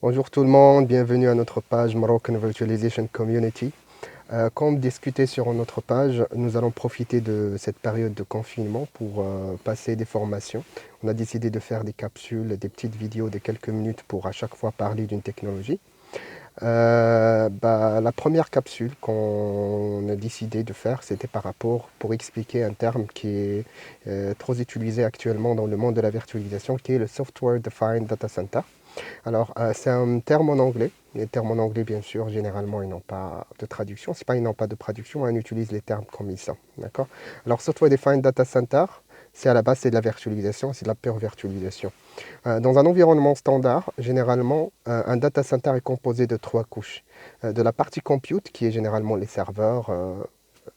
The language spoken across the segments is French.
Bonjour tout le monde, bienvenue à notre page Moroccan Virtualization Community. Comme discuté sur notre page, nous allons profiter de cette période de confinement pour passer des formations. On a décidé de faire des capsules, des petites vidéos de quelques minutes pour à chaque fois parler d'une technologie. La première capsule qu'on a décidé de faire, c'était par rapport pour expliquer un terme qui est trop utilisé actuellement dans le monde de la virtualisation, qui est le Software Defined Data Center. Alors, c'est un terme en anglais. Les termes en anglais, bien sûr, généralement, ils n'ont pas de traduction. C'est pas ils n'ont pas de traduction, on utilise les termes comme ils sont. D'accord? Alors, Software Defined Data Center, c'est à la base, c'est de la virtualisation, c'est de la pure virtualisation. Dans un environnement standard, généralement, un data center est composé de trois couches. De la partie compute, qui est généralement les serveurs,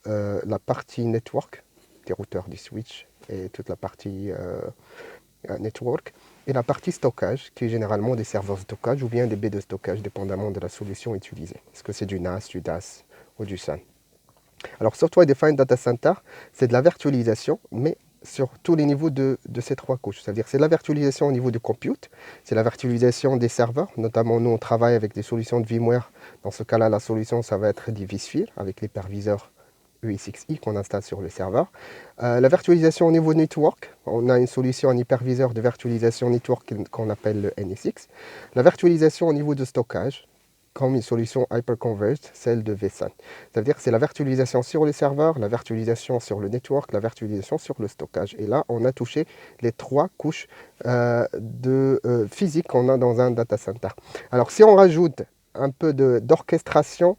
la partie network, des routeurs, des switches, et toute la partie network, et la partie stockage, qui est généralement des serveurs de stockage ou bien des baies de stockage, dépendamment de la solution utilisée. Est-ce que c'est du NAS, du DAS ou du SAN? Alors, Software Defined Data Center, c'est de la virtualisation, mais sur tous les niveaux de ces trois couches. C'est-à-dire c'est de la virtualisation au niveau du compute, c'est la virtualisation des serveurs, notamment nous on travaille avec des solutions de VMware. Dans ce cas-là, la solution, ça va être des vSphere avec l'hyperviseur ESXi qu'on installe sur le serveur. La virtualisation au niveau network, on a une solution, un hyperviseur de virtualisation network qu'on appelle le NSX. La virtualisation au niveau de stockage, comme une solution hyperconverged, celle de vSAN. C'est-à-dire que c'est la virtualisation sur les serveurs, la virtualisation sur le network, la virtualisation sur le stockage. Et là, on a touché les trois couches de physique qu'on a dans un data center. Alors, si on rajoute un peu d'orchestration,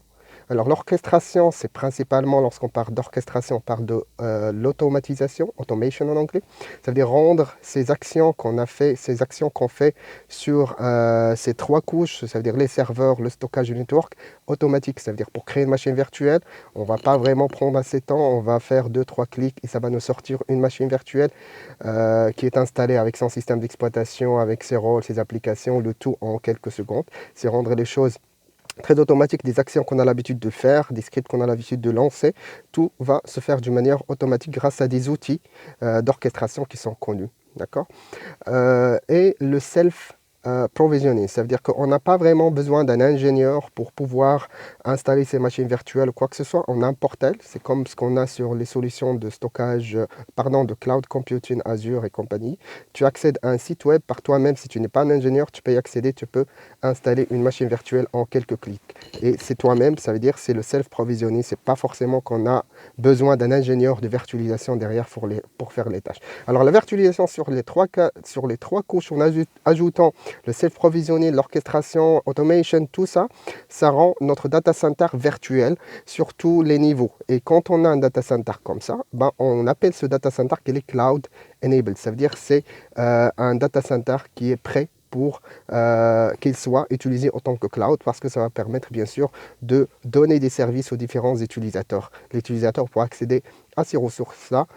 alors l'orchestration, c'est principalement, lorsqu'on parle d'orchestration, on parle de l'automatisation, automation en anglais. Ça veut dire rendre ces actions qu'on a fait, ces actions qu'on fait sur ces trois couches, ça veut dire les serveurs, le stockage du network, automatique. Ça veut dire pour créer une machine virtuelle, on ne va pas vraiment prendre assez de temps, on va faire 2-3 clics et ça va nous sortir une machine virtuelle qui est installée avec son système d'exploitation, avec ses rôles, ses applications, le tout en quelques secondes. C'est rendre les choses très automatique, des actions qu'on a l'habitude de faire, des scripts qu'on a l'habitude de lancer, tout va se faire d'une manière automatique grâce à des outils d'orchestration qui sont connus. D'accord? Et le self-provisioning, ça veut dire qu'on n'a pas vraiment besoin d'un ingénieur pour pouvoir installer ces machines virtuelles ou quoi que ce soit. On a un portail, c'est comme ce qu'on a sur les solutions de stockage, de cloud computing, Azure et compagnie. Tu accèdes à un site web par toi-même. Si tu n'es pas un ingénieur, tu peux y accéder, tu peux installer une machine virtuelle en quelques clics. Et c'est toi-même, ça veut dire c'est le self-provisioning. C'est pas forcément qu'on a besoin d'un ingénieur de virtualisation derrière pour faire les tâches. Alors la virtualisation sur les trois couches, en ajoutant le self-provisioning, l'orchestration, automation, tout ça, ça rend notre data center virtuel sur tous les niveaux. Et quand on a un data center comme ça, on appelle ce data center qu'il est cloud enabled. Ça veut dire que c'est un data center qui est prêt pour qu'il soit utilisé en tant que cloud, parce que ça va permettre bien sûr de donner des services aux différents utilisateurs. L'utilisateur pourra accéder à ces ressources-là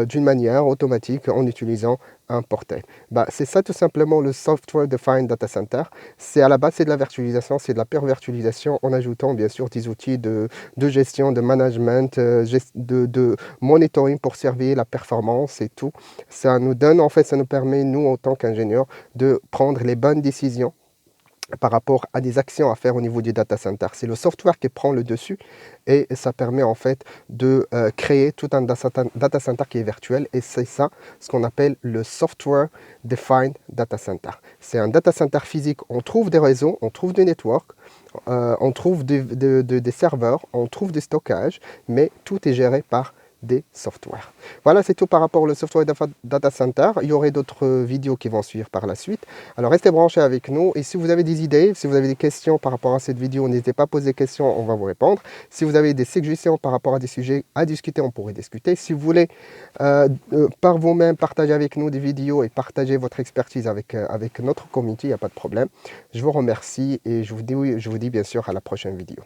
d'une manière automatique en utilisant un portail. C'est ça tout simplement le Software Defined Data Center. C'est à la base, c'est de la virtualisation, c'est de la pure virtualisation en ajoutant bien sûr des outils de gestion, de management, de monitoring pour surveiller la performance et tout. Ça nous donne, en fait, ça nous permet, nous, en tant qu'ingénieurs, de prendre les bonnes décisions par rapport à des actions à faire au niveau du data center. C'est le software qui prend le dessus et ça permet en fait de créer tout un data center qui est virtuel, et c'est ça ce qu'on appelle le Software Defined Data Center. C'est un data center physique, on trouve des réseaux, on trouve des networks, on trouve des serveurs, on trouve des stockages, mais tout est géré par des softwares. Voilà, c'est tout par rapport au software data center. Il y aurait d'autres vidéos qui vont suivre par la suite. Alors restez branchés avec nous, et si vous avez des idées, si vous avez des questions par rapport à cette vidéo, n'hésitez pas à poser des questions, on va vous répondre. Si vous avez des suggestions par rapport à des sujets à discuter, on pourrait discuter. Si vous voulez par vous-même partager avec nous des vidéos et partager votre expertise avec notre communauté, il n'y a pas de problème. Je vous remercie et je vous dis bien sûr à la prochaine vidéo.